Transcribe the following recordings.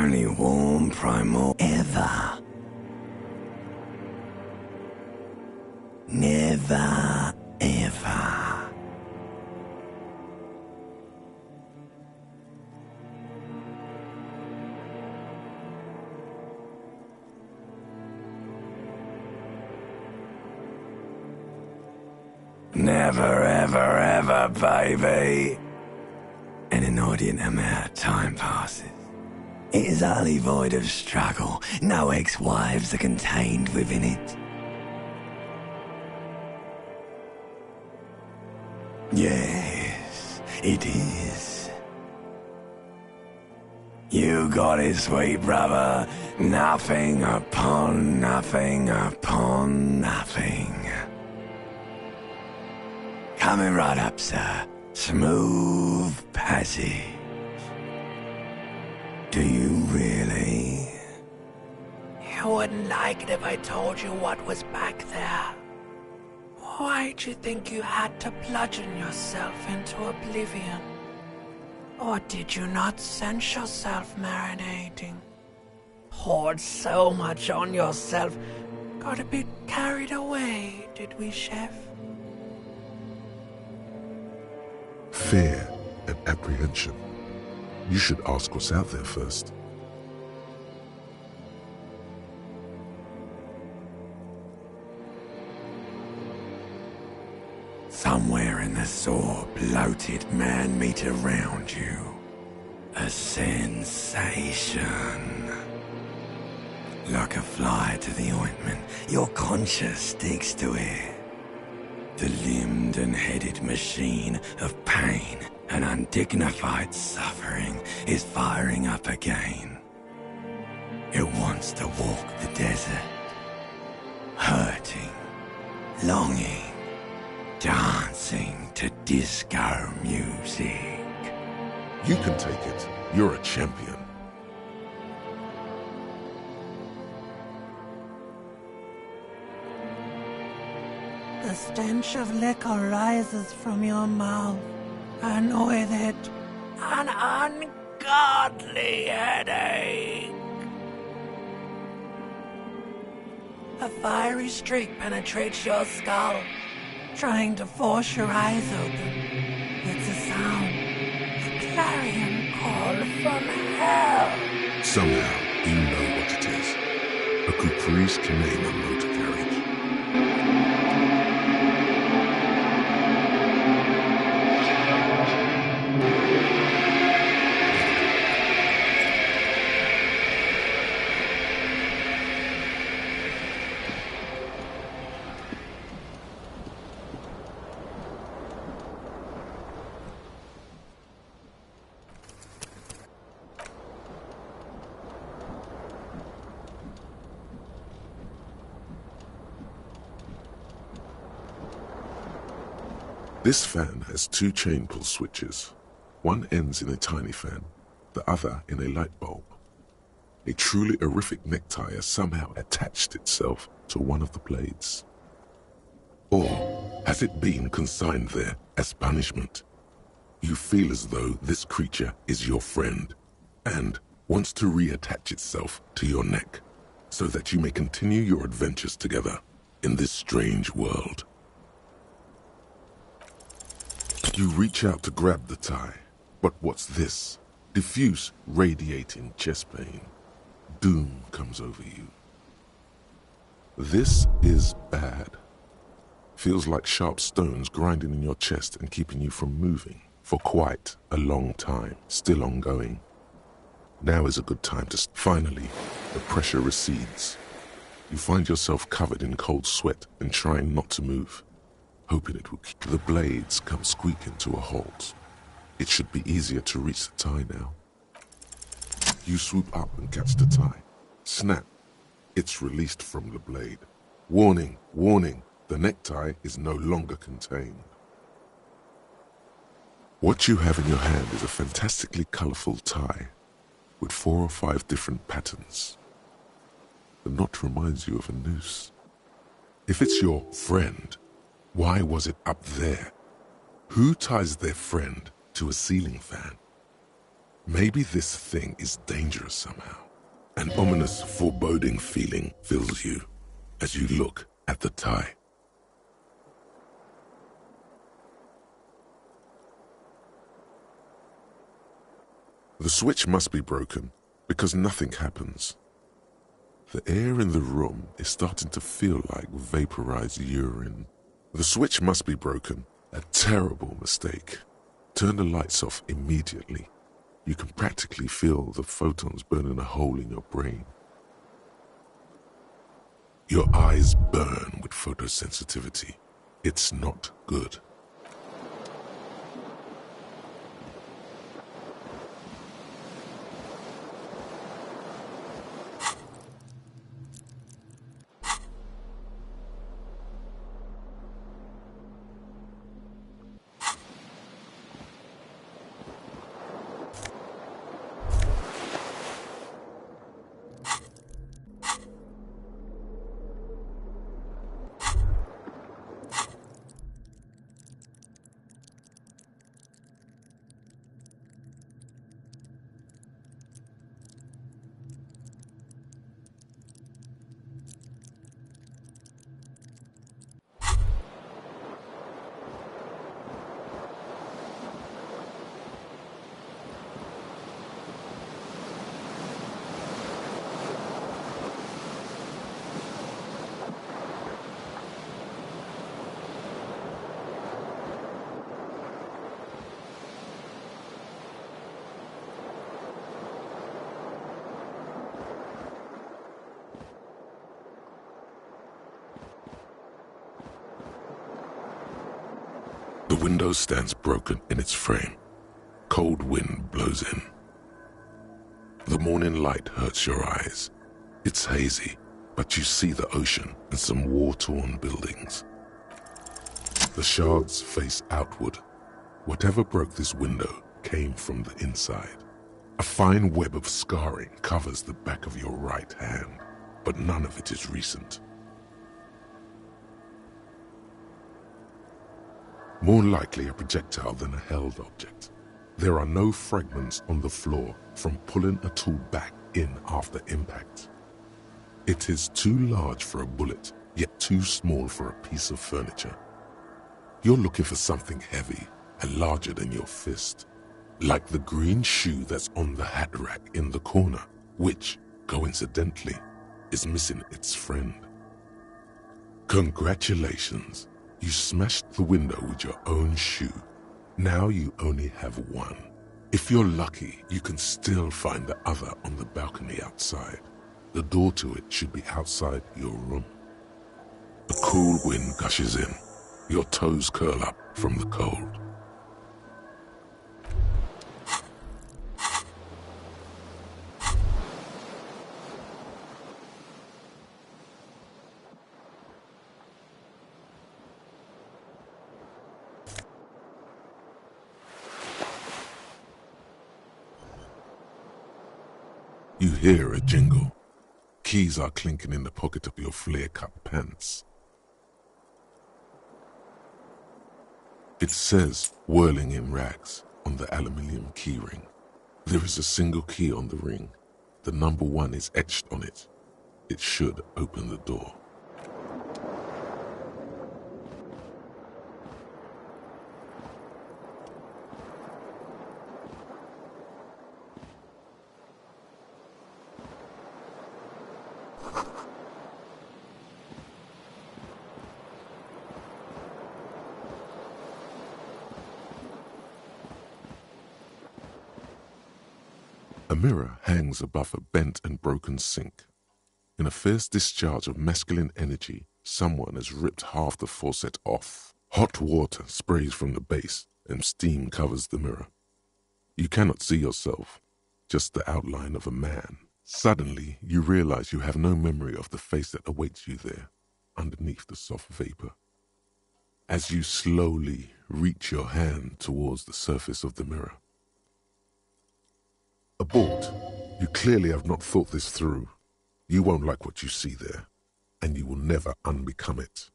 only warm primal ever. Never, ever. Never, ever, ever, baby. An inordinate amount of time passes. It is utterly void of struggle. No ex-wives are contained within it. Yes, it is. You got it, sweet brother. Nothing upon nothing upon nothing. Coming right up, sir. Smooth passage. Do you really? You wouldn't like it if I told you what was back there. Why'd you think you had to bludgeon yourself into oblivion? Or did you not sense yourself marinating? Poured so much on yourself, got a bit carried away, did we, Chef? Fear and apprehension. You should ask what's out there first. Somewhere in the sore, bloated man meat around you. A sensation. Like a fly to the ointment, your conscience sticks to it. The limbed and headed machine of pain and undignified suffering is firing up again. It wants to walk the desert, hurting, longing, dancing to disco music. You can take it. You're a champion. The stench of liquor rises from your mouth, and with it, an ungodly headache. A fiery streak penetrates your skull, trying to force your eyes open. It's a sound, a clarion call from hell. Somehow, you know what it is. A caprice can name a motor carriage. This fan has two chain pull switches. One ends in a tiny fan, the other in a light bulb. A truly horrific necktie has somehow attached itself to one of the blades. Or has it been consigned there as punishment? You feel as though this creature is your friend and wants to reattach itself to your neck so that you may continue your adventures together in this strange world. You reach out to grab the tie, but what's this? Diffuse, radiating chest pain. Doom comes over you. This is bad. Feels like sharp stones grinding in your chest and keeping you from moving for quite a long time, still ongoing. Now is a good time to... Finally, the pressure recedes. You find yourself covered in cold sweat and trying not to move, hoping it will keep. The blades come squeaking to a halt. It should be easier to reach the tie now. You swoop up and catch the tie. Snap. It's released from the blade. Warning, warning, the necktie is no longer contained. What you have in your hand is a fantastically colorful tie with 4 or 5 different patterns. The knot reminds you of a noose. If it's your friend, why was it up there? Who ties their friend to a ceiling fan? Maybe this thing is dangerous somehow. An ominous, foreboding feeling fills you as you look at the tie. The switch must be broken because nothing happens. The air in the room is starting to feel like vaporized urine. The switch must be broken. A terrible mistake. Turn the lights off immediately. You can practically feel the photons burning a hole in your brain. Your eyes burn with photosensitivity. It's not good. The window stands broken in its frame. Cold wind blows in. The morning light hurts your eyes. It's hazy, but you see the ocean and some war-torn buildings. The shards face outward. Whatever broke this window came from the inside. A fine web of scarring covers the back of your right hand, but none of it is recent. More likely a projectile than a held object. There are no fragments on the floor from pulling a tool back in after impact. It is too large for a bullet, yet too small for a piece of furniture. You're looking for something heavy and larger than your fist, like the green shoe that's on the hat rack in the corner, which, coincidentally, is missing its friend. Congratulations. You smashed the window with your own shoe. Now you only have one. If you're lucky, you can still find the other on the balcony outside. The door to it should be outside your room. A cool wind gushes in. Your toes curl up from the cold. You hear a jingle. Keys are clinking in the pocket of your flare-cut pants. It says "whirling in rags" on the aluminium keyring. There is a single key on the ring. The number 1 is etched on it. It should open the door. A mirror hangs above a bent and broken sink. In a fierce discharge of masculine energy, someone has ripped half the faucet off. Hot water sprays from the base and steam covers the mirror. You cannot see yourself, just the outline of a man. Suddenly, you realize you have no memory of the face that awaits you there, underneath the soft vapor. As you slowly reach your hand towards the surface of the mirror. Abort. You clearly have not thought this through. You won't like what you see there, and you will never unbecome it.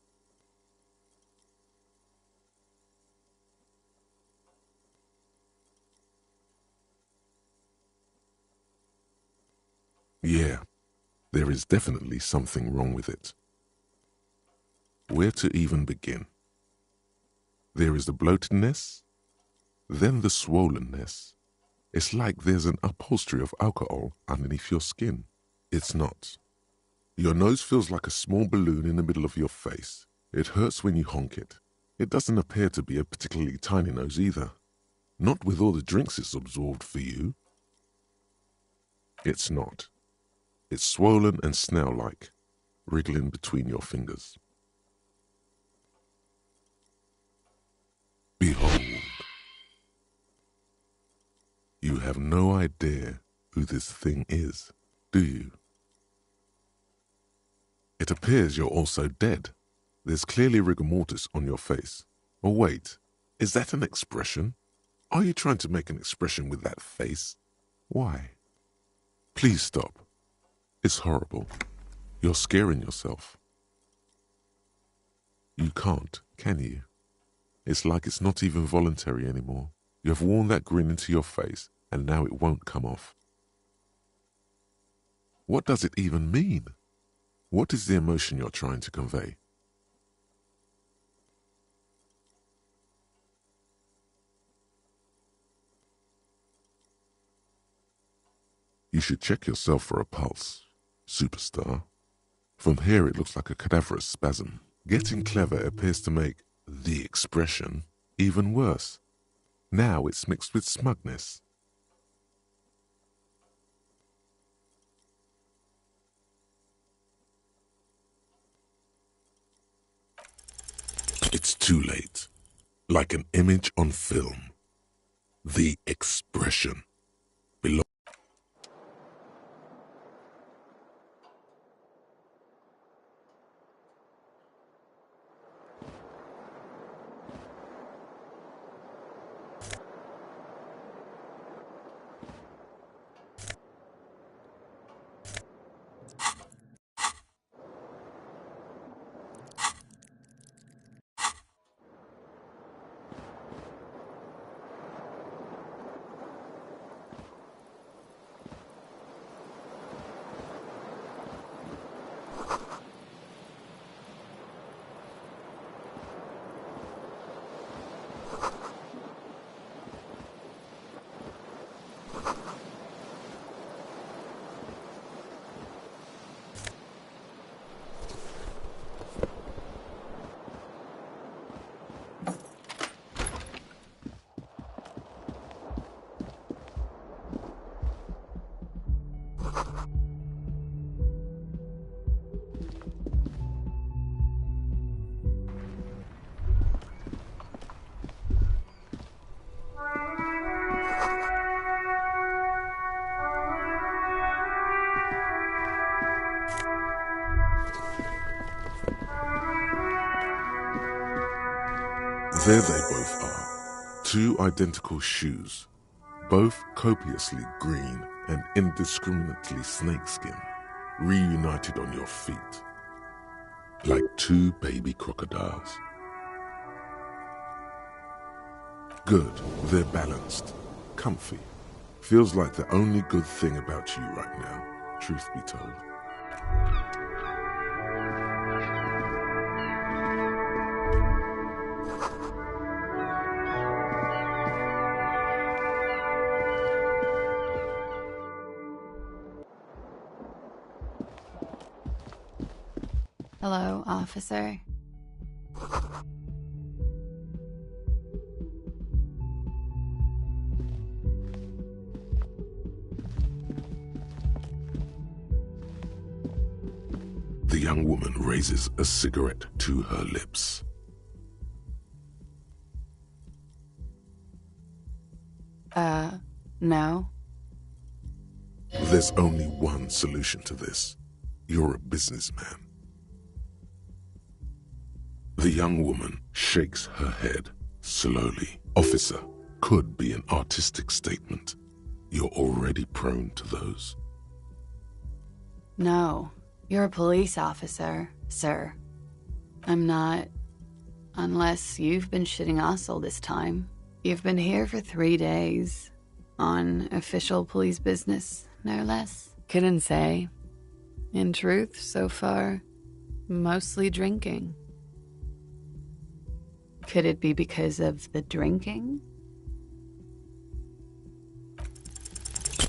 Yeah, there is definitely something wrong with it. Where to even begin? There is the bloatedness, then the swollenness. It's like there's an upholstery of alcohol underneath your skin. It's not. Your nose feels like a small balloon in the middle of your face. It hurts when you honk it. It doesn't appear to be a particularly tiny nose either. Not with all the drinks it's absorbed for you. It's not. It's swollen and snail-like, wriggling between your fingers. Behold. You have no idea who this thing is, do you? It appears you're also dead. There's clearly rigor mortis on your face. Or wait, is that an expression? Are you trying to make an expression with that face? Why? Please stop. It's horrible. You're scaring yourself. You can't, can you? It's like it's not even voluntary anymore. You have worn that grin into your face, and now it won't come off. What does it even mean? What is the emotion you're trying to convey? You should check yourself for a pulse, superstar. From here it looks like a cadaverous spasm. Getting clever appears to make the expression even worse. Now it's mixed with smugness. It's too late. Like an image on film. The expression. There they both are. Two identical shoes, both copiously green and indiscriminately snakeskin, reunited on your feet, like two baby crocodiles. Good, they're balanced, comfy. Feels like the only good thing about you right now, truth be told. Hello, officer. The young woman raises a cigarette to her lips. No. There's only one solution to this. You're a businessman. The young woman shakes her head slowly. Officer could be an artistic statement. You're already prone to those. No. You're a police officer, sir. I'm not. Unless you've been shitting us all this time. You've been here for 3 days. On official police business, no less. Couldn't say. In truth, so far, mostly drinking. Could it be because of the drinking?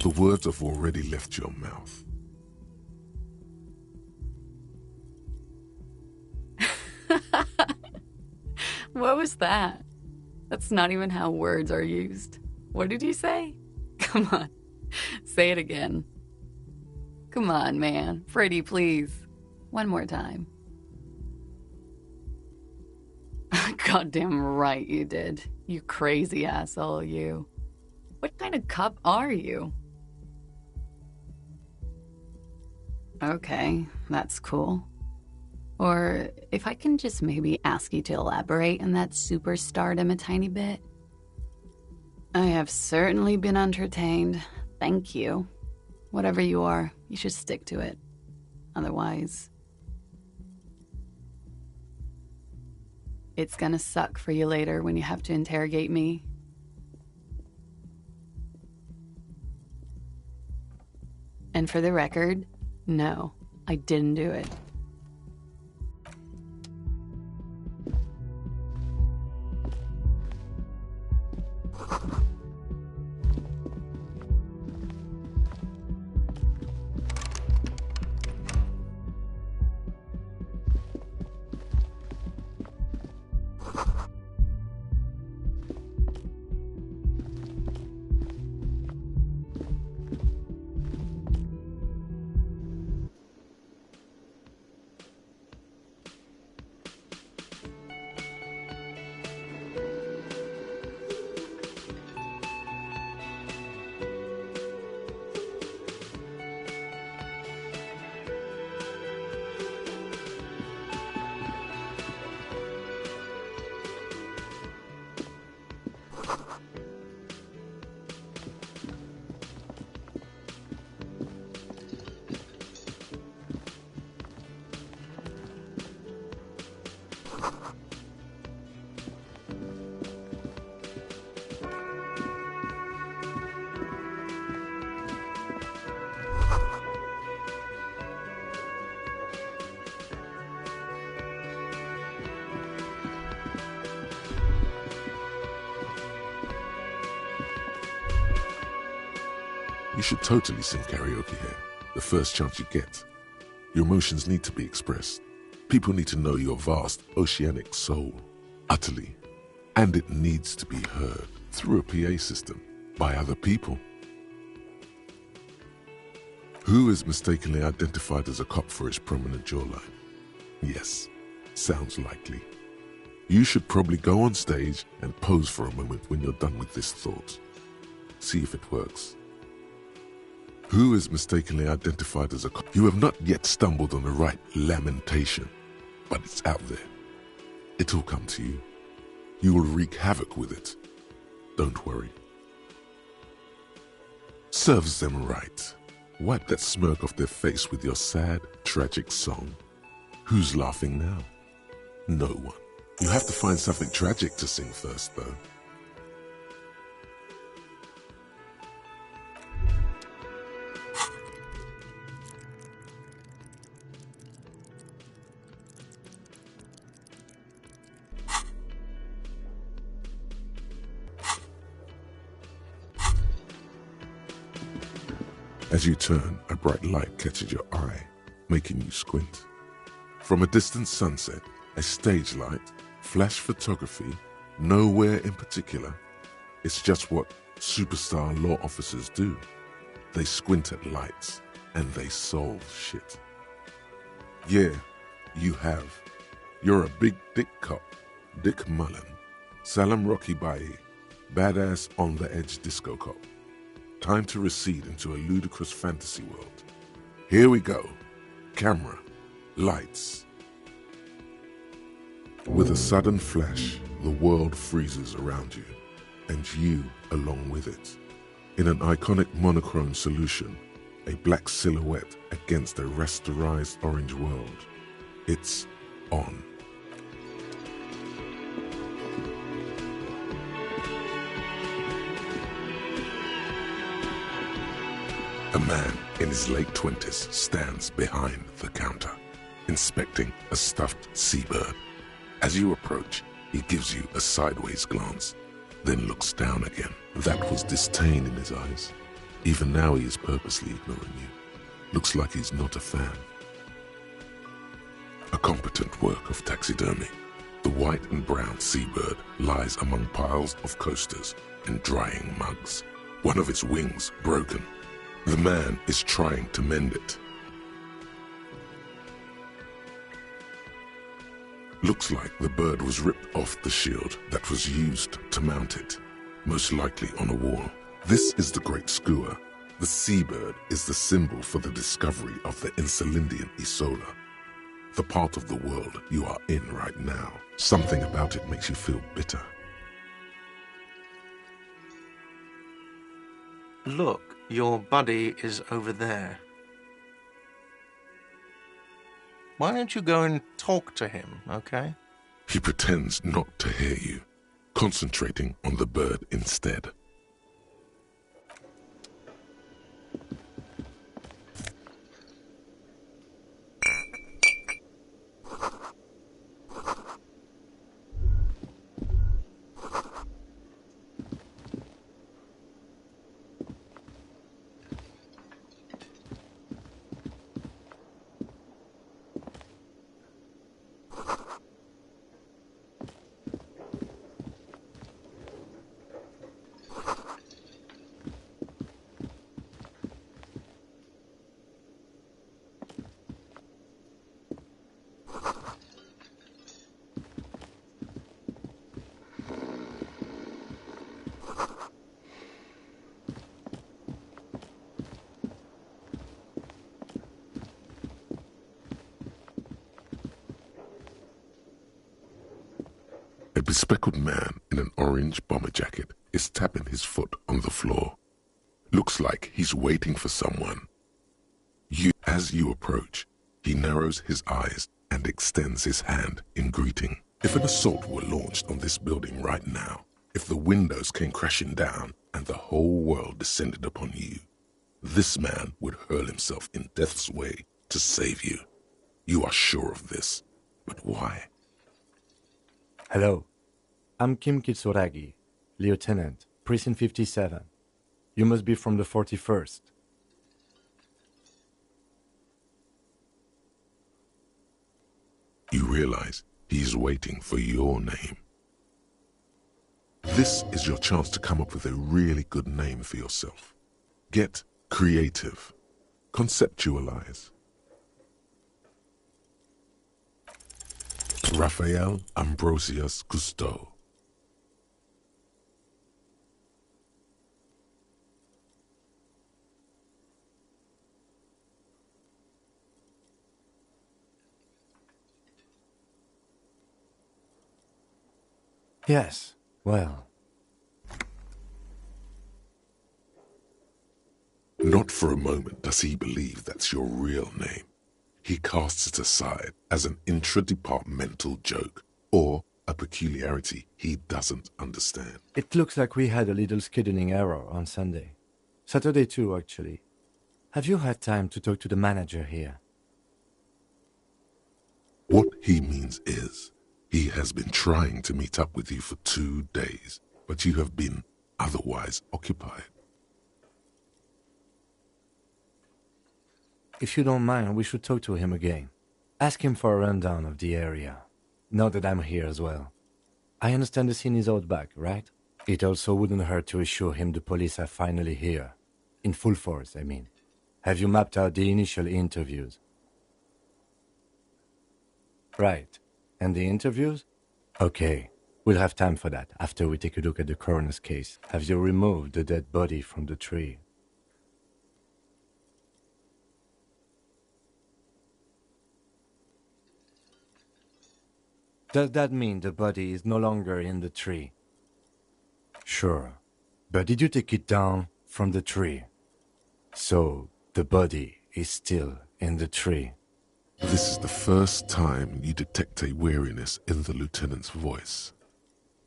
The words have already left your mouth. What was that? That's not even how words are used. What did you say? Come on, say it again. Come on, man. Freddy, please. One more time. Goddamn right you did. You crazy asshole, you. What kind of cop are you? Okay, that's cool. Or if I can just maybe ask you to elaborate on that superstardom a tiny bit. I have certainly been entertained. Thank you. Whatever you are, you should stick to it. Otherwise, it's gonna suck for you later when you have to interrogate me. And for the record, no, I didn't do it. You should totally sing karaoke here, the first chance you get. Your emotions need to be expressed. People need to know your vast, oceanic soul, utterly. And it needs to be heard through a PA system by other people. Who is mistakenly identified as a cop for his prominent jawline? Yes, sounds likely. You should probably go on stage and pose for a moment when you're done with this thought. See if it works. Who is mistakenly identified as a cop? You have not yet stumbled on the right lamentation, but it's out there. It'll come to you. You will wreak havoc with it. Don't worry. Serves them right. Wipe that smirk off their face with your sad, tragic song. Who's laughing now? No one. You have to find something tragic to sing first, though. As you turn, a bright light catches your eye, making you squint. From a distant sunset, a stage light, flash photography, nowhere in particular. It's just what superstar law officers do. They squint at lights, and they solve shit. Yeah, you have. You're a big dick cop, Dick Mullen, Salam Rocky Bai, badass on the edge disco cop. Time to recede into a ludicrous fantasy world. Here we go. Camera, lights. With a sudden flash, the world freezes around you, and you along with it. In an iconic monochrome solution, a black silhouette against a rasterized orange world. It's on. A man in in his late 20s, stands behind the counter, inspecting a stuffed seabird. As you approach, he gives you a sideways glance, then looks down again. That was disdain in his eyes. Even now he is purposely ignoring you. Looks like he's not a fan. A competent work of taxidermy. The white and brown seabird lies among piles of coasters and drying mugs. One of its wings broken. The man is trying to mend it. Looks like the bird was ripped off the shield that was used to mount it, most likely on a wall. This is the Great Skua. The seabird is the symbol for the discovery of the Insulindian Isola, the part of the world you are in right now. Something about it makes you feel bitter. Look, your buddy is over there. Why don't you go and talk to him, okay? He pretends not to hear you, concentrating on the bird instead. A bespectacled man in an orange bomber jacket is tapping his foot on the floor. Looks like he's waiting for someone. As you approach, he narrows his eyes and extends his hand in greeting. If an assault were launched on this building right now, if the windows came crashing down and the whole world descended upon you, this man would hurl himself in death's way to save you. You are sure of this, but why? Hello, I'm Kim Kitsuragi, Lieutenant, Precinct 57. You must be from the 41st. You realize he's waiting for your name. This is your chance to come up with a really good name for yourself. Get creative. Conceptualize. Raphael Ambrosius Cousteau. Yes, well. Not for a moment does he believe that's your real name. He casts it aside as an intra-departmental joke or a peculiarity he doesn't understand. It looks like we had a little scheduling error on Sunday. Saturday too, actually. Have you had time to talk to the manager here? What he means is, he has been trying to meet up with you for 2 days, but you have been otherwise occupied. If you don't mind, we should talk to him again. Ask him for a rundown of the area. Now that I'm here as well. I understand the scene is out back, right? It also wouldn't hurt to assure him the police are finally here. In full force, I mean. Have you mapped out the initial interviews? Right. And the interviews? Okay. We'll have time for that after we take a look at the coroner's case. Have you removed the dead body from the tree? Does that mean the body is no longer in the tree? Sure. But did you take it down from the tree? So, the body is still in the tree. This is the first time you detect a weariness in the lieutenant's voice.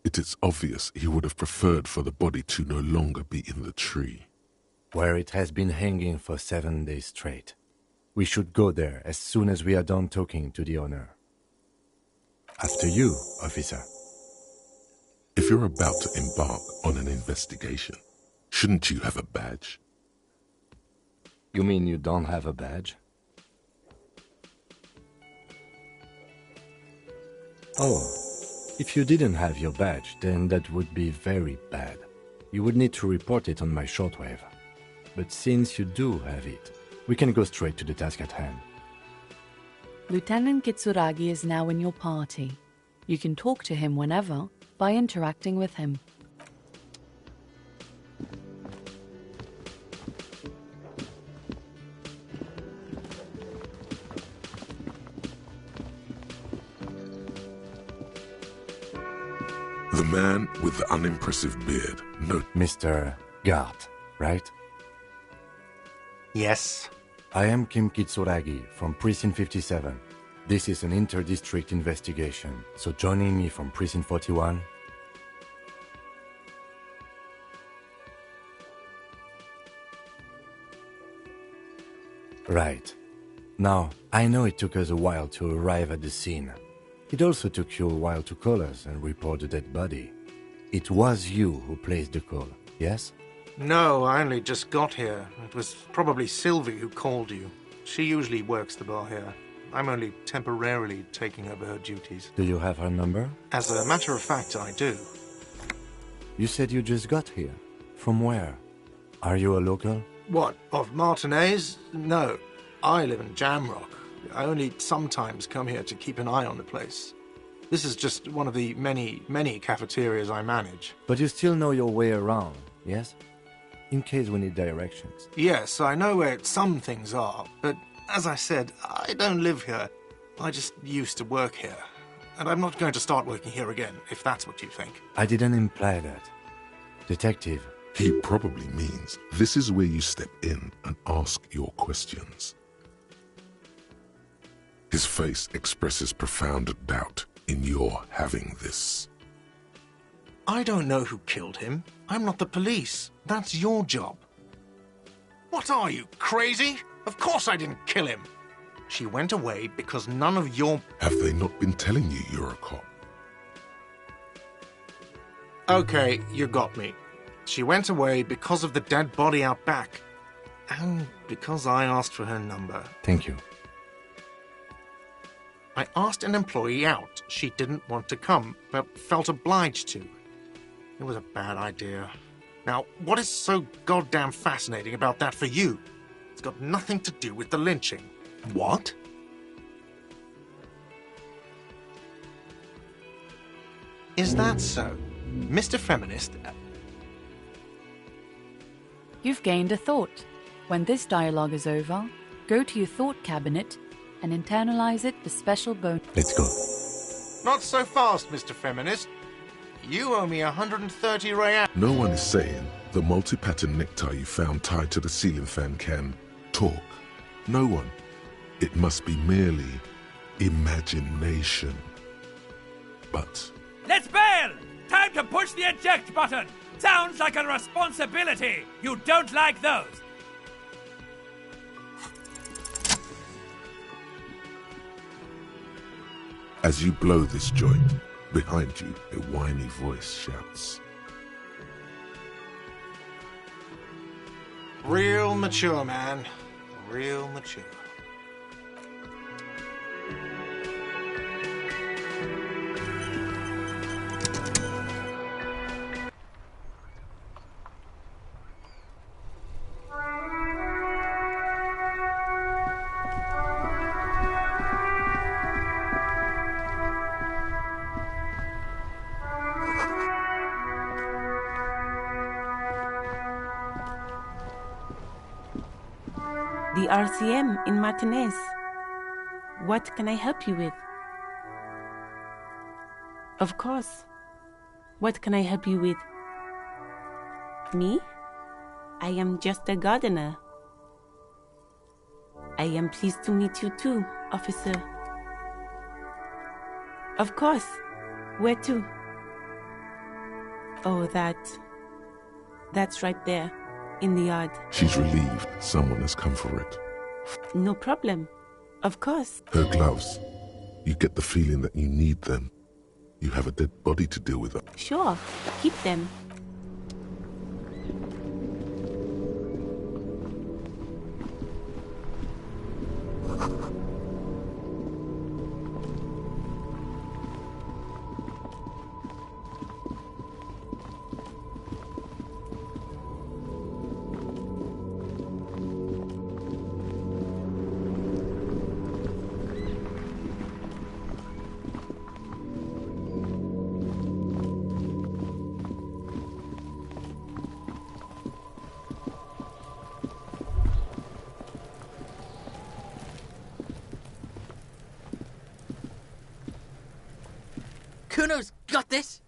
It is obvious he would have preferred for the body to no longer be in the tree. where it has been hanging for 7 days straight. We should go there as soon as we are done talking to the owner. After you, officer. If you're about to embark on an investigation, shouldn't you have a badge? You mean you don't have a badge? Oh, if you didn't have your badge, then that would be very bad. You would need to report it on my shortwave. But since you do have it, we can go straight to the task at hand. Lieutenant Kitsuragi is now in your party. You can talk to him whenever by interacting with him. The man with the unimpressive beard. No, Mr. Gart, right? Yes. I am Kim Kitsuragi from Precinct 57. This is an inter-district investigation, so joining me from Precinct 41... Right. Now, I know it took us a while to arrive at the scene. It also took you a while to call us and report the dead body. It was you who placed the call, yes? No, I only just got here. It was probably Sylvie who called you. She usually works the bar here. I'm only temporarily taking over her duties. Do you have her number? As a matter of fact, I do. You said you just got here. From where? Are you a local? What, of Martinez? No, I live in Jamrock. I only sometimes come here to keep an eye on the place. This is just one of the many, many cafeterias I manage. But you still know your way around, yes? In case we need directions. Yes, I know where some things are, but as I said, I don't live here. I just used to work here. And I'm not going to start working here again, if that's what you think. I didn't imply that. Detective. he probably means this is where you step in and ask your questions. His face expresses profound doubt in your having this. I don't know who killed him. I'm not the police. That's your job. What are you, crazy? Of course I didn't kill him. She went away because none of your... Have they not been telling you you're a cop? Okay, you got me. She went away because of the dead body out back. And because I asked for her number. Thank you. I asked an employee out. She didn't want to come, but felt obliged to. It was a bad idea. Now, what is so goddamn fascinating about that for you? It's got nothing to do with the lynching. What? Is that so? Mr. Feminist... You've gained a thought. When this dialogue is over, go to your thought cabinet and internalize it for special bonus. Let's go. Not so fast, Mr. Feminist. You owe me 130 real. No one is saying the multi-pattern necktie you found tied to the ceiling fan can talk. No one. It must be merely imagination. But... Let's bail! Time to push the eject button! Sounds like a responsibility! You don't like those! as you blow this joint, behind you a whiny voice shouts. Real mature, man. Real mature. The RCM in Martinez. What can I help you with? Of course. What can I help you with? Me? I am just a gardener. I am pleased to meet you too, officer. Of course. Where to? Oh, that's right there. in the yard. She's relieved someone has come for it. No problem. Of course. Her gloves. You get the feeling that you need them. You have a dead body to deal with. Sure. Keep them. Kuno's got this!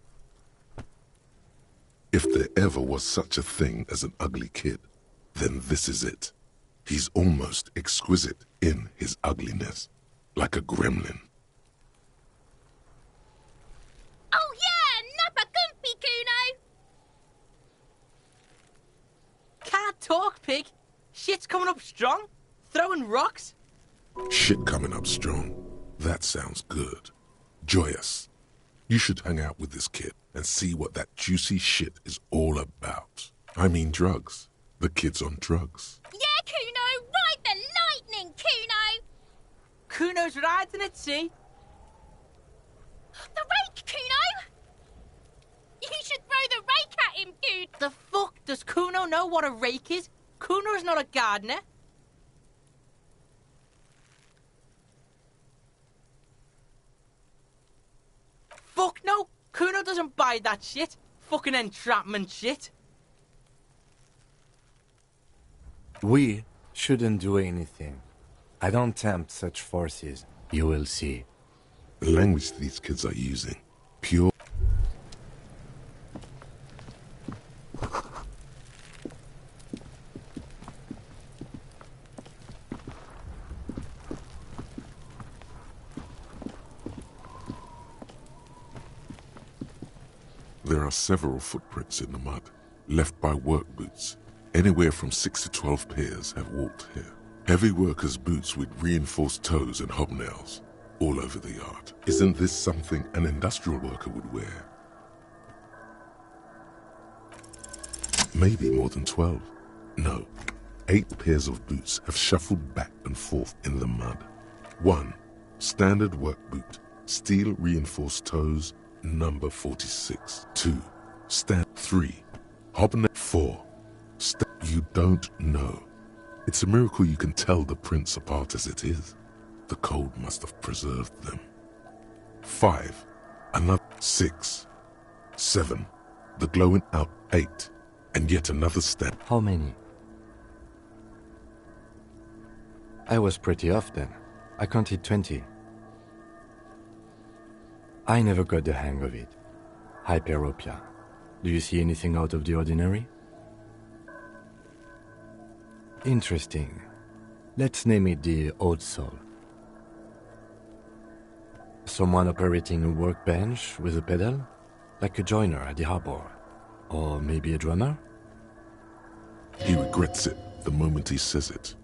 If there ever was such a thing as an ugly kid, then this is it. He's almost exquisite in his ugliness, like a gremlin. Oh yeah, nappa gumpy, Kuno! Can't talk, pig! Shit's coming up strong! Throwing rocks! Shit coming up strong. That sounds good. Joyous. You should hang out with this kid and see what that juicy shit is all about. I mean drugs. The kid's on drugs. Yeah, Kuno! Ride the lightning, Kuno! Kuno's riding it, see? The rake, Kuno! You should throw the rake at him, dude! The fuck? Does Kuno know what a rake is? Kuno's not a gardener. Fuck no! Kuno doesn't buy that shit. Fucking entrapment shit. We shouldn't do anything. I don't tempt such forces. You will see. The language these kids are using. Pure. There are several footprints in the mud, left by work boots. Anywhere from 6 to 12 pairs have walked here. Heavy workers' boots with reinforced toes and hobnails, all over the yard. Isn't this something an industrial worker would wear? Maybe more than 12. No, 8 pairs of boots have shuffled back and forth in the mud. 1. Standard work boot, steel reinforced toes, number 46. 2. Stand 3. Hobnail 4. You don't know. It's a miracle you can tell the prints apart as it is. The cold must have preserved them. 5. Another 6. 7. The glowing out 8. And yet another step. How many? I was pretty off then. I counted 20. I never got the hang of it. Hyperopia. Do you see anything out of the ordinary? Interesting. Let's name it the Old Soul. Someone operating a workbench with a pedal? Like a joiner at the harbor. Or maybe a drummer? He regrets it the moment he says it.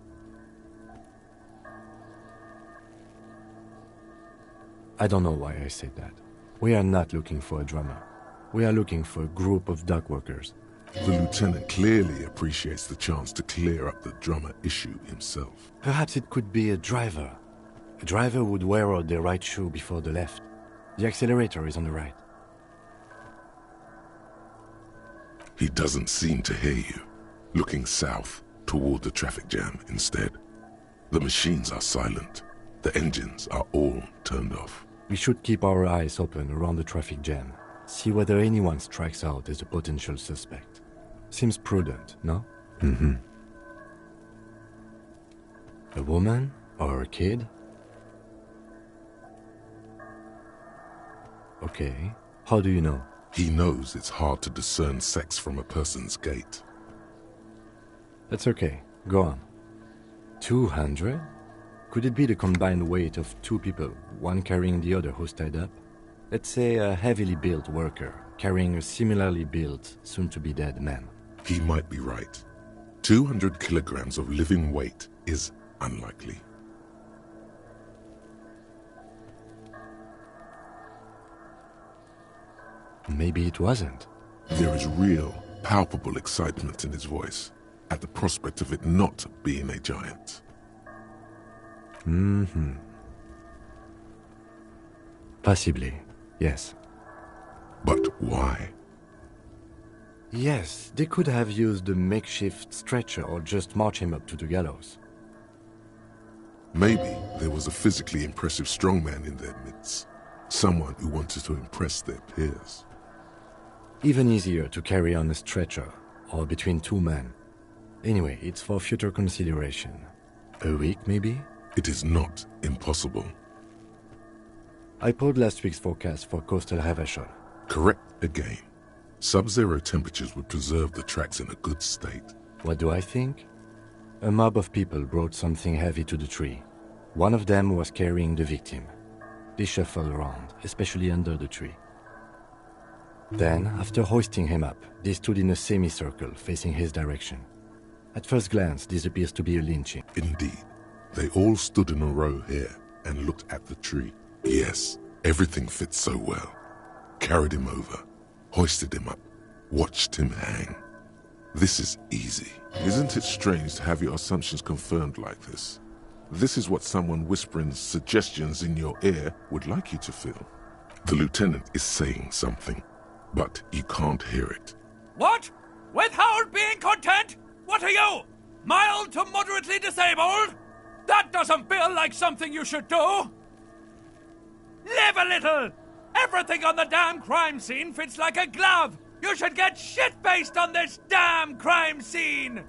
I don't know why I said that. We are not looking for a drummer. We are looking for a group of dock workers. The lieutenant clearly appreciates the chance to clear up the drummer issue himself. Perhaps it could be a driver. A driver would wear out their right shoe before the left. The accelerator is on the right. He doesn't seem to hear you, looking south toward the traffic jam instead. The machines are silent. The engines are all turned off. We should keep our eyes open around the traffic jam. See whether anyone strikes out as a potential suspect. Seems prudent, no? Mm-hmm. A woman or a kid? Okay. How do you know? He knows it's hard to discern sex from a person's gait. That's okay. Go on. 200? Could it be the combined weight of 2 people, one carrying the other who's tied up? Let's say a heavily built worker carrying a similarly built, soon-to-be-dead man. He might be right. 200 kilograms of living weight is unlikely. Maybe it wasn't. There is real, palpable excitement in his voice at the prospect of it not being a giant. Possibly, yes. But why? Yes, they could have used a makeshift stretcher or just march him up to the gallows. Maybe there was a physically impressive strongman in their midst. Someone who wanted to impress their peers. Even easier to carry on a stretcher, or between two men. Anyway, it's for future consideration. A week, maybe? It is not impossible. I pulled last week's forecast for coastal Havashol. Correct again. Sub-zero temperatures would preserve the tracks in a good state. What do I think? A mob of people brought something heavy to the tree. One of them was carrying the victim. They shuffled around, especially under the tree. Then, after hoisting him up, they stood in a semicircle facing his direction. At first glance, this appears to be a lynching. Indeed. They all stood in a row here and looked at the tree. Yes, everything fits so well. Carried him over, hoisted him up, watched him hang. This is easy. Isn't it strange to have your assumptions confirmed like this? This is what someone whispering suggestions in your ear would like you to feel. The lieutenant is saying something, but you can't hear it. What? Withhold being content? What are you? Mild to moderately disabled? That doesn't feel like something you should do. Live a little! Everything on the damn crime scene fits like a glove! You should get shit-faced on this damn crime scene!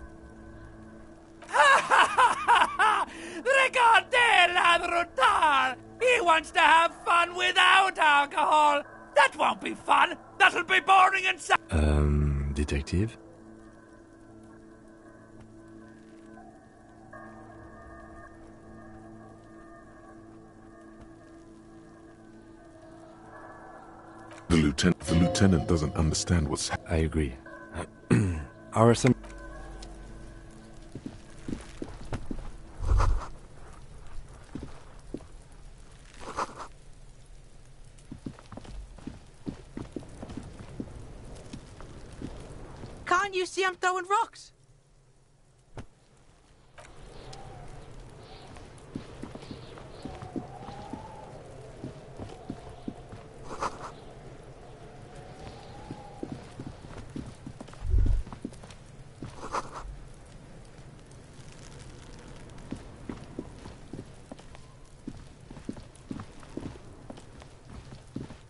Ha ha ha ha ha! Regardez Ladrutar! He wants to have fun without alcohol! That won't be fun! That'll be boring and sad! Detective? The lieutenant doesn't understand what's happening. I agree. Our assumption... Can't you see I'm throwing rocks?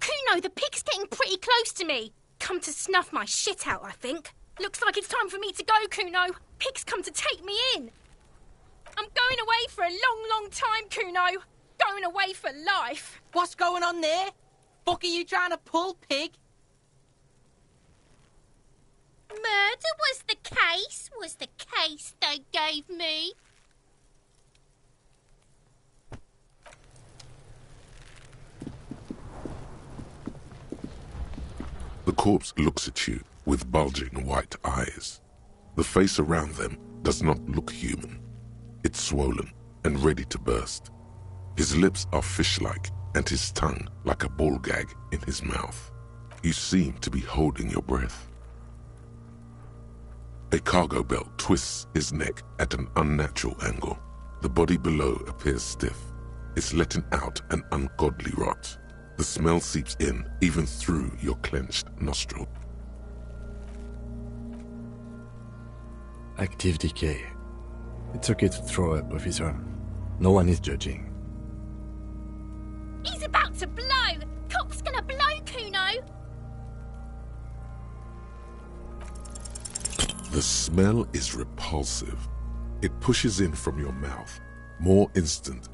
Kuno, the pig's getting pretty close to me. Come to snuff my shit out, I think. Looks like it's time for me to go, Kuno. Pig's come to take me in. I'm going away for a long, long time, Kuno. Going away for life. What's going on there? Fuck are you trying to pull, pig? Murder was the case they gave me. The corpse looks at you with bulging white eyes. The face around them does not look human. It's swollen and ready to burst. His lips are fish-like and his tongue like a ball gag in his mouth. You seem to be holding your breath. A cargo belt twists his neck at an unnatural angle. The body below appears stiff. It's letting out an ungodly rot. The smell seeps in even through your clenched nostril. Active decay. It's okay to throw up, officer. No one is judging. He's about to blow. Cock's gonna blow, Kuno. The smell is repulsive. It pushes in from your mouth, more instant.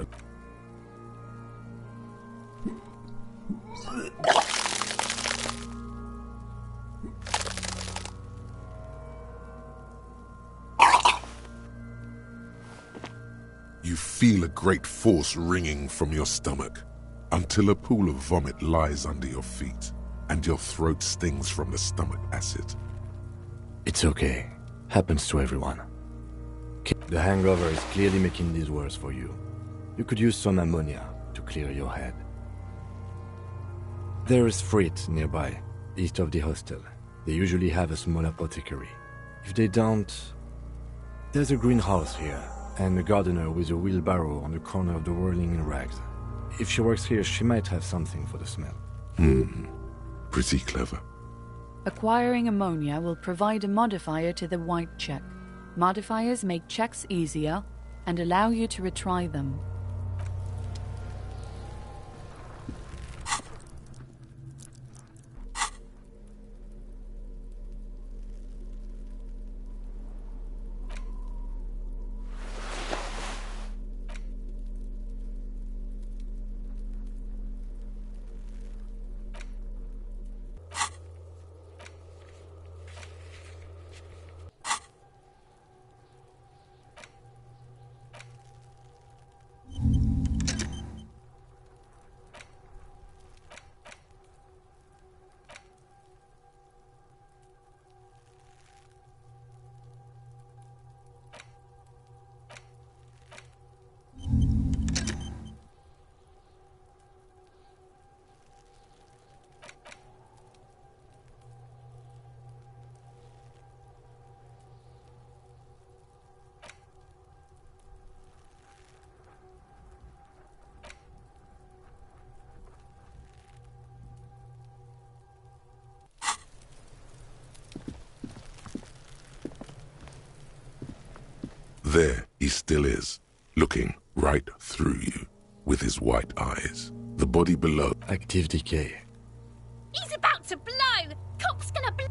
You feel a great force ringing from your stomach, until a pool of vomit lies under your feet, and your throat stings from the stomach acid. It's okay. Happens to everyone. The hangover is clearly making this worse for you. You could use some ammonia to clear your head. There is Frit nearby, east of the hostel. They usually have a small apothecary. If they don't... There's a greenhouse here, and a gardener with a wheelbarrow on the corner of the whirling rags. If she works here, she might have something for the smell. Pretty clever. Acquiring ammonia will provide a modifier to the white check. Modifiers make checks easier and allow you to retry them. There he still is, looking right through you with his white eyes. The body below. Active decay. He's about to blow! Cock's gonna blow!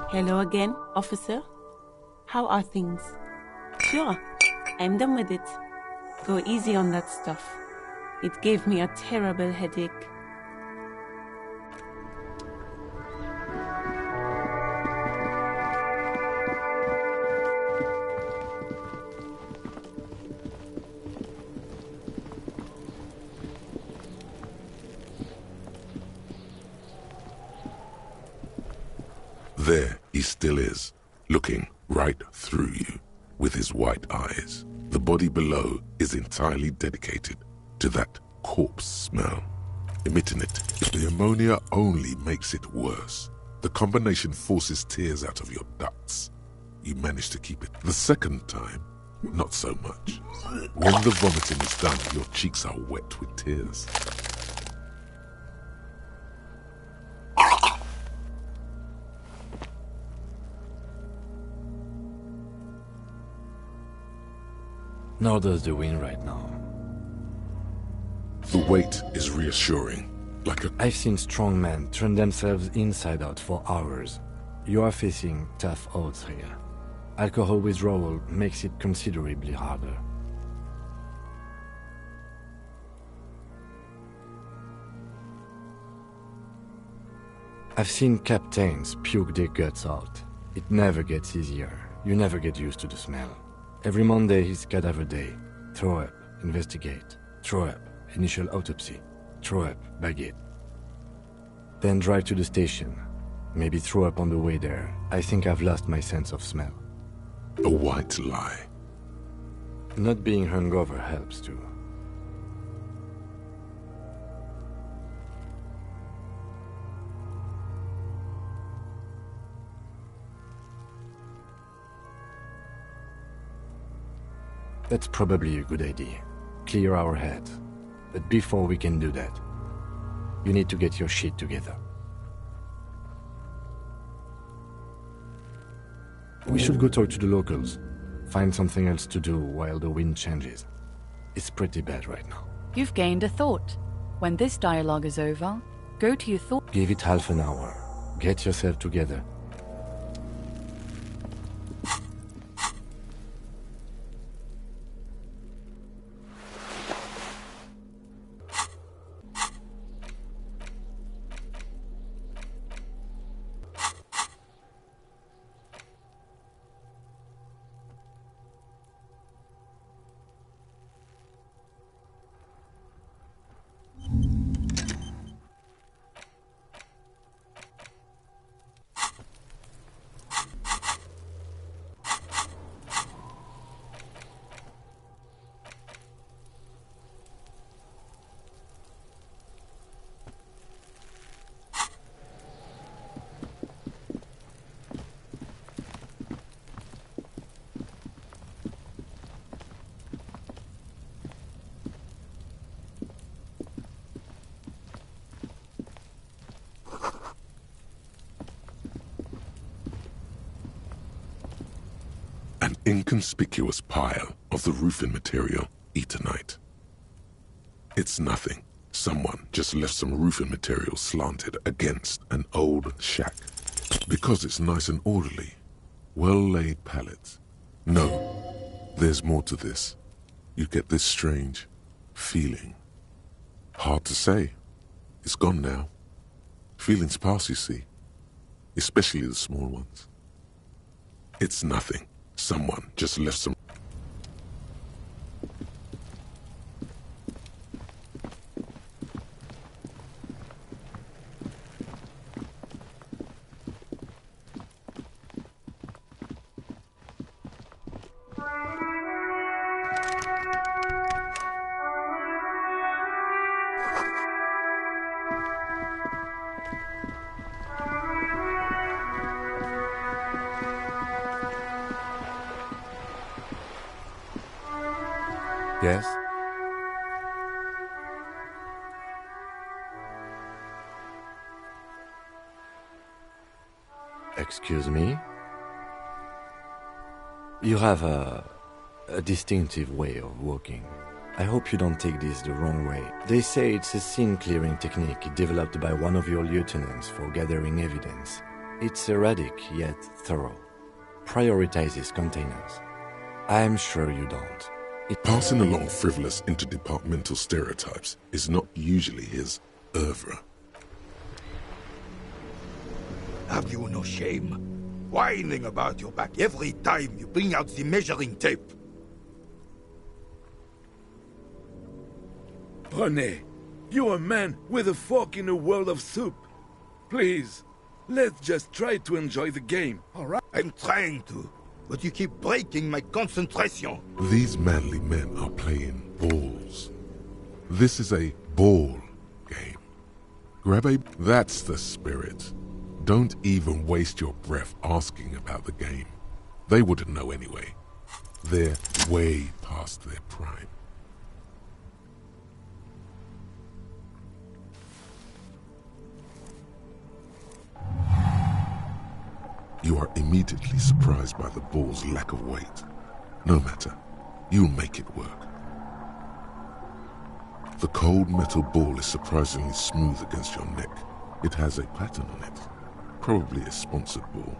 Hello again, officer. How are things? Sure, I'm done with it. Go easy on that stuff. It gave me a terrible headache. There he still is, looking right through you with his white eyes. The body below is entirely dedicated to that corpse smell, emitting it. The ammonia only makes it worse. The combination forces tears out of your ducts. You manage to keep it. The second time, not so much. When the vomiting is done, your cheeks are wet with tears. Nor does the wind right now. The weight is reassuring, like a... I've seen strong men turn themselves inside out for hours. You are facing tough odds here. Alcohol withdrawal makes it considerably harder. I've seen captains puke their guts out. It never gets easier. You never get used to the smell. Every Monday is cadaver day. Throw up, investigate. Throw up, initial autopsy. Throw up, baguette. Then drive to the station. Maybe throw up on the way there. I think I've lost my sense of smell. A white lie. Not being hungover helps too. That's probably a good idea. Clear our heads. But before we can do that, you need to get your shit together. We should go talk to the locals. Find something else to do while the wind changes. It's pretty bad right now. You've gained a thought. When this dialogue is over, go to your thought. Give it half an hour. Get yourself together. An inconspicuous pile of the roofing material, Eternite. It's nothing. Someone just left some roofing material slanted against an old shack. Because it's nice and orderly. Well-laid pallets. No, there's more to this. You get this strange feeling. Hard to say. It's gone now. Feelings pass, you see. Especially the small ones. It's nothing. Someone just left some... Yes? Excuse me? You have a distinctive way of walking. I hope you don't take this the wrong way. They say it's a scene-clearing technique developed by one of your lieutenants for gathering evidence. It's erratic, yet thorough. Prioritizes containers. I'm sure you don't. Passing along frivolous interdepartmental stereotypes is not usually his oeuvre. Have you no shame? Whining about your back every time you bring out the measuring tape. René, you're a man with a fork in a world of soup. Please, let's just try to enjoy the game, alright? I'm trying to, but you keep breaking my concentration. These manly men are playing balls. This is a ball game. Grab a... That's the spirit. Don't even waste your breath asking about the game. They wouldn't know anyway. They're way past their prime. You are immediately surprised by the ball's lack of weight. No matter, you'll make it work. The cold metal ball is surprisingly smooth against your neck. It has a pattern on it, probably a sponsored ball.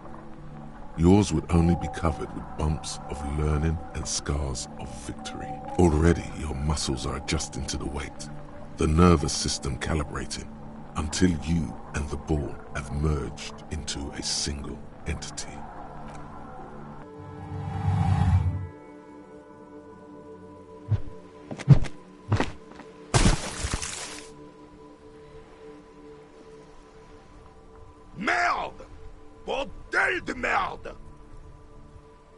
Yours would only be covered with bumps of learning and scars of victory. Already your muscles are adjusting to the weight, the nervous system calibrating, until you and the ball have merged into a single entity. Merde! Bordel de merde!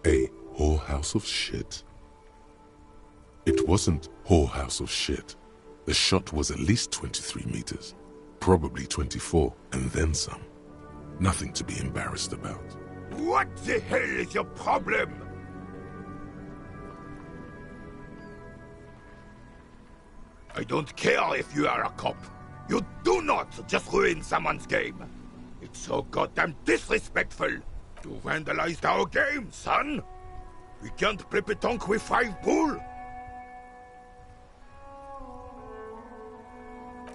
A whorehouse of shit? It wasn't whorehouse of shit. The shot was at least 23 meters, probably 24, and then some. Nothing to be embarrassed about. What the hell is your problem? I don't care if you are a cop. You do not just ruin someone's game. It's so goddamn disrespectful. You vandalized our game, son! We can't play pétanque with 5 bull!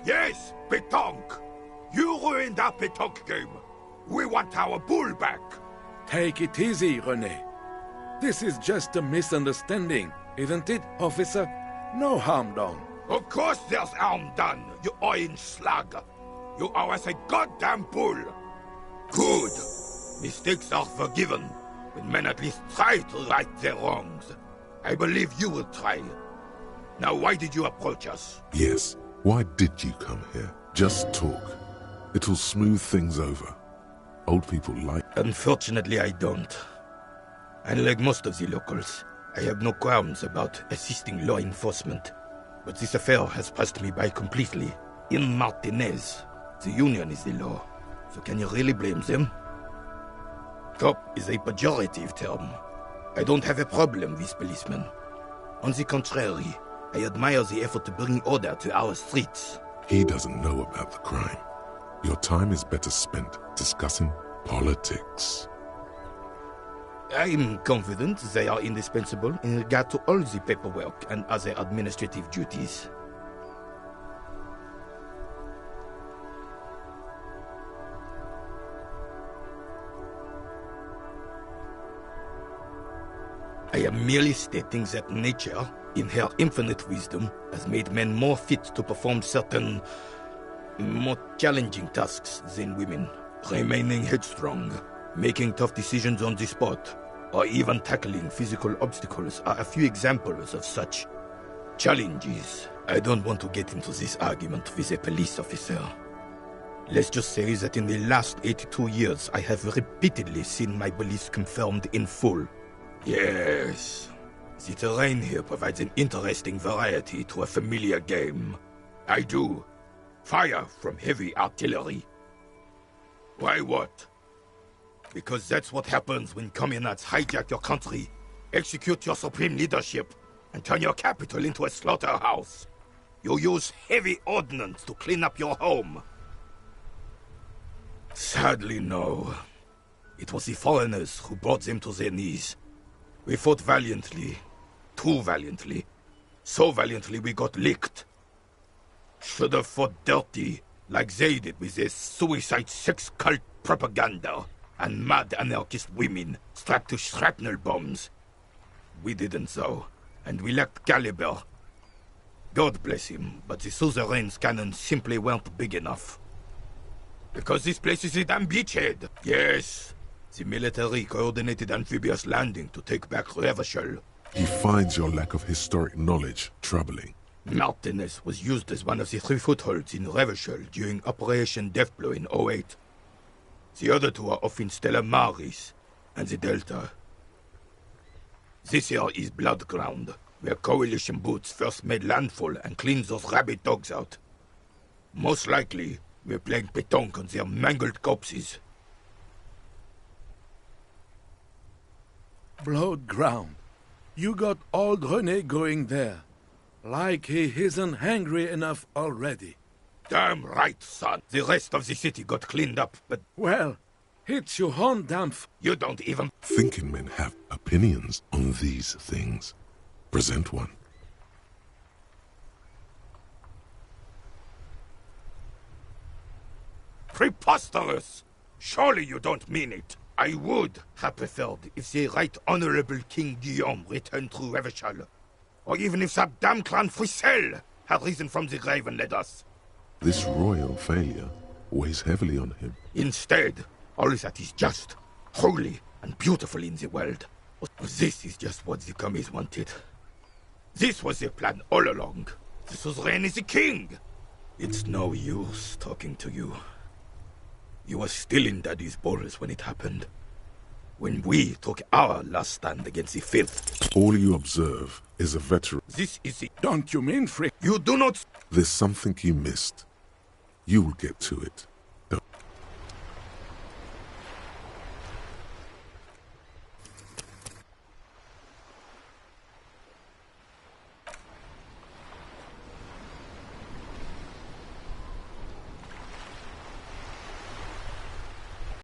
Yes, pétanque! You ruined our pétanque game! We want our bull back! Take it easy, René. This is just a misunderstanding, isn't it, officer? No harm done. Of course there's harm done, you orange slug! You owe us a goddamn bull! Good! Mistakes are forgiven, when men at least try to right their wrongs. I believe you will try. Now why did you approach us? Yes, why did you come here? Just talk. It'll smooth things over. Old people like... Unfortunately, I don't. Unlike most of the locals, I have no qualms about assisting law enforcement. But this affair has passed me by completely. In Martinez, the union is the law. So can you really blame them? Cop is a pejorative term. I don't have a problem with policemen. On the contrary, I admire the effort to bring order to our streets. He doesn't know about the crime. Your time is better spent discussing politics. I'm confident they are indispensable in regard to all the paperwork and other administrative duties. I am merely stating that nature, in her infinite wisdom, has made men more fit to perform certain, more challenging tasks than women. Remaining headstrong, making tough decisions on the spot, or even tackling physical obstacles are a few examples of such challenges. I don't want to get into this argument with a police officer. Let's just say that in the last 82 years, I have repeatedly seen my beliefs confirmed in full. Yes, the terrain here provides an interesting variety to a familiar game. I do. Fire from heavy artillery. Why what? Because that's what happens when communards hijack your country, execute your supreme leadership, and turn your capital into a slaughterhouse. You use heavy ordnance to clean up your home. Sadly, no. It was the foreigners who brought them to their knees. We fought valiantly. Too valiantly. So valiantly we got licked. Should have fought dirty, like they did with their suicide sex cult propaganda and mad anarchist women strapped to shrapnel bombs. We didn't though, and we lacked caliber. God bless him, but the suzerain's cannons simply weren't big enough. Because this place is a damn beachhead. Yes, the military coordinated amphibious landing to take back Revachol. He finds your lack of historic knowledge troubling. Martinez was used as one of the 3 footholds in Revachol during Operation Deathblow in 08. The other 2 are off in Stella Maris and the Delta. This here is Blood Ground, where coalition boots first made landfall and cleaned those rabid dogs out. Most likely, we're playing pétanque on their mangled corpses. Blood Ground. You got old René going there. Like he isn't hungry enough already. Damn right, son. The rest of the city got cleaned up, but... Well, it's your own damn You don't even... Thinking men have opinions on these things. Present one. Preposterous! Surely you don't mean it. I would have preferred if the Right Honorable King Guillaume returned through Revachol. Or even if that damn clan Frisel had risen from the grave and led us. This royal failure weighs heavily on him. Instead, all that is just, holy, and beautiful in the world. This is just what the commies wanted. This was their plan all along. The suzerain is the king. It's no use talking to you. You were still in Daddy's balls when it happened. When we took our last stand against the filth. All you observe is a veteran. This is it. Don't you mean, Frick? You do not... There's something you missed. You will get to it.